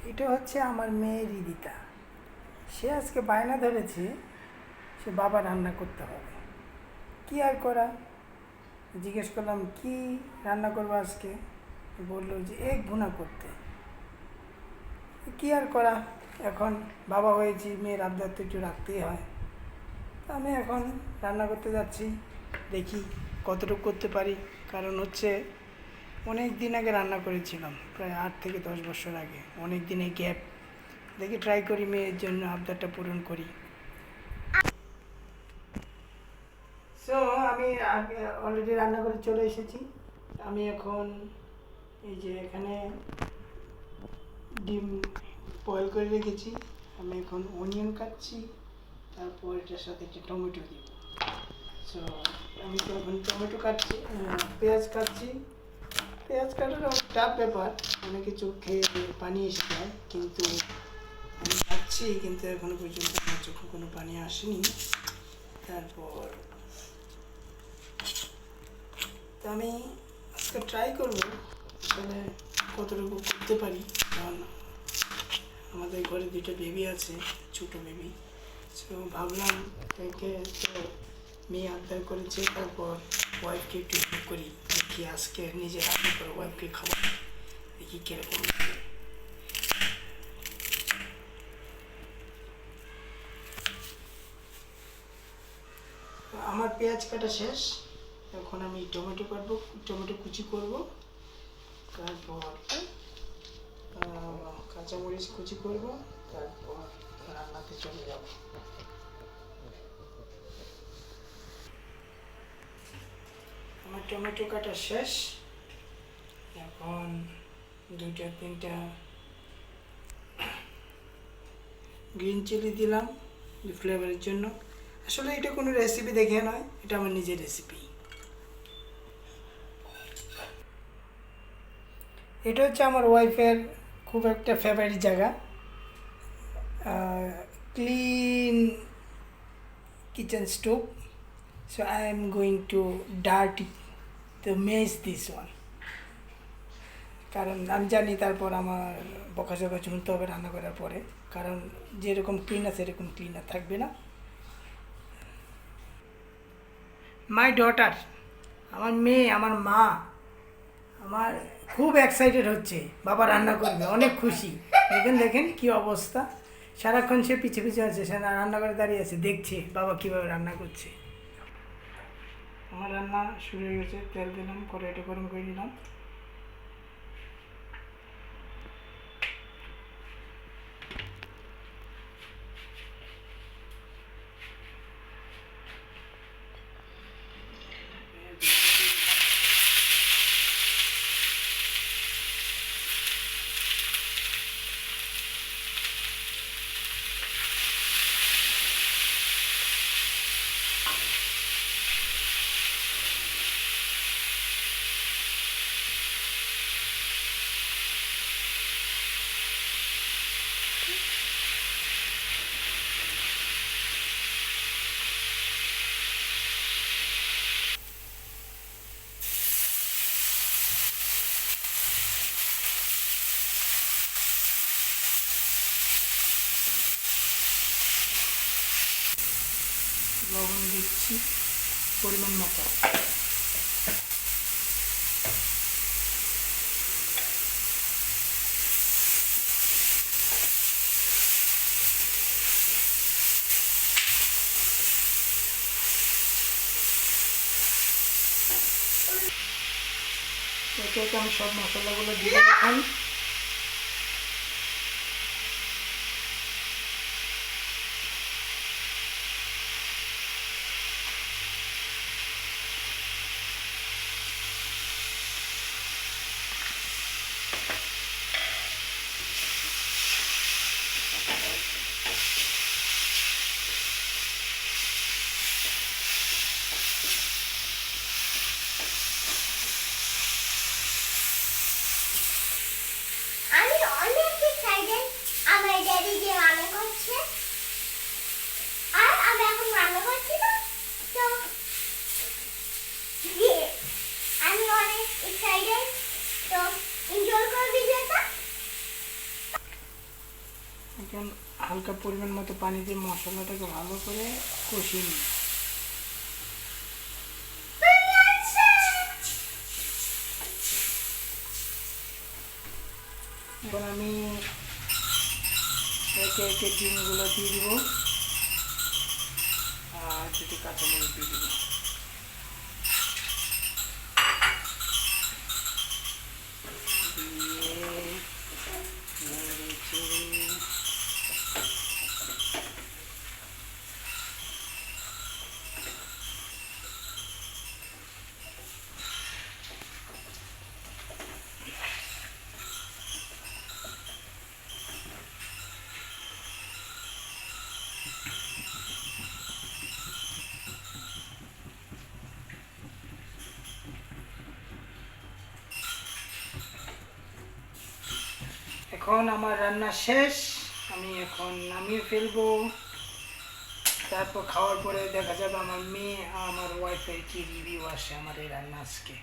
এটা হচ্ছে আমার মেয়ে রিদিতা। সে আজকে বায়না ধরেছে সে বাবা রান্না করতে হবে। কি আর করা, জিজ্ঞেস করলাম কি রান্না করবো আজকে, বললো যে এগ ভুনা করতে। কি আর করা, এখন বাবা হয়েছি, মেয়ের আবদার তো একটু রাখতেই হয়। তো আমি এখন রান্না করতে যাচ্ছি, দেখি কতটুকু করতে পারি। কারণ হচ্ছে অনেক দিন আগে রান্না করেছিলাম, প্রায় 8 থেকে 10 বছর আগে, অনেক দিনের গ্যাপ। দেখি ট্রাই করি, মেয়ের জন্য আবদারটা পূরণ করি। সো আমি আগে অলরেডি রান্না করে চলে এসেছি। আমি এখন এই যে এখানে ডিম বয়েল করে রেখেছি। আমি এখন অনিয়ন কাটছি, তারপর এটার সাথে একটা টমেটো দিব। সো আমি তো এখন টমেটো কাটছি, পেঁয়াজ কাটছি। পেঁয়াজ কাটাটা টাফ ব্যাপার, অনেক কিছু খেয়ে পানি এসে যায়, কিন্তু আমি কাটছি, কিন্তু এখনো পর্যন্ত আমার চোখে কোনো পানি আসেনি। তারপর তো আমি আজকে ট্রাই করবো আসলে কতটুকু করতে পারি। কারণ আমাদের ঘরে 2টা বেবি আছে, ছোটো বেবি। সো ভাবলাম একে তো মেয়ে আবদার করেছে, তারপর ওয়াইফকে একটু হেল্প করি, দেখি আজকে নিজে রান্না করে ওয়াইফকে খাবার দেখি কীরকম। আমার পেঁয়াজ কাটা শেষ, এখন আমি টমেটো কাটবো, টমেটো কুচি করব, তারপর কাঁচামরিচ কুচি করব, তারপর রান্নাতে চলে যাব। আমার টমেটো কাটা শেষ, এখন 2-3টা গ্রিন চিলি দিলাম ফ্লেভারের জন্য। আসলে এটা কোনো রেসিপি দেখে নয়, এটা আমার নিজের রেসিপি। এটা হচ্ছে আমার ওয়াইফের খুব একটা ফেভারিট জায়গা, clean kitchen stove. So I am going to dirty the mess this one. কারণ আমি জানি তারপর আমার বকাঝকা শুনতে হবে রান্না করার পরে, কারণ যেরকম ক্লিন আছে এরকম ক্লিনার থাকবে না। মাই ডটার, আমার মেয়ে, আমার মা, আমার খুব এক্সাইটেড হচ্ছে, বাবা রান্না করবে, অনেক খুশি। দেখেন দেখেন কী অবস্থা, সারাক্ষণ সে পিছে পিছে আছে, সে রান্না করে দাঁড়িয়ে আছে, দেখছে বাবা কীভাবে রান্না করছে। আমার রান্না শুরু হয়ে গেছে, তেল দিলাম, কড়াইটা গরম করে নিলাম। লবণ দিচ্ছি পরিমাণ মতো। একে একে আমি সব মশলাগুলো দিয়ে এখন এখন হালকা পরিমাণ মতো পানি দিয়ে মশলাটাকে ভালো করে কষিয়ে নিই। এখন আমি একে একে ডিমগুলো দিয়ে দিব আর দুটি কাঁচামরিচ দিয়ে দিব। এখন আমার রান্না শেষ, আমি এখন নামিয়ে ফেলবো। তারপর খাওয়ার পরে দেখা যাবে আমার মেয়ে আর আমার ওয়াইফের কি রিভিউ আসে আমার এই রান্না আজকে।